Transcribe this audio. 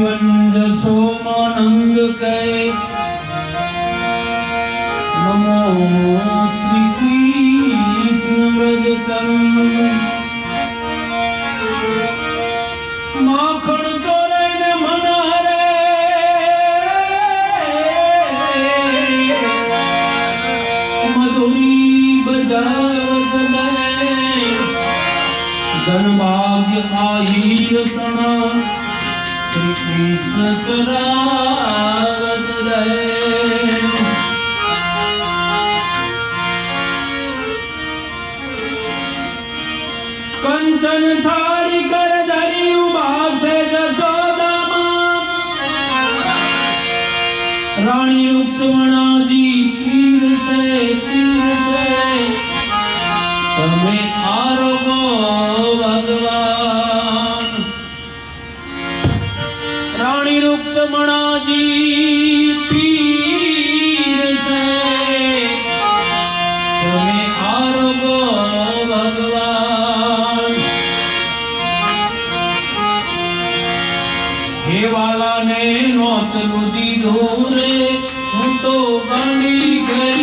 जीवन जसो मानंद कै नमो श्री कृष्ण व्रजचंद माखण चोरे ने मन हरे मधुरी बजावत गए धन भाग्य आहीर प्रण श्री कृष्ण चरावत रहे कंचन थारी कर धरी उभा से जसोदा रानी रुक्मणा जी पीर से તમે આરોગો ભગવાન રાણી રૂક્ષ્મણાજી પીર છે તમે આરોગો ભગવાન હે વાલાને નોતરું દીધું રે હું તો ગાંડી ગઈ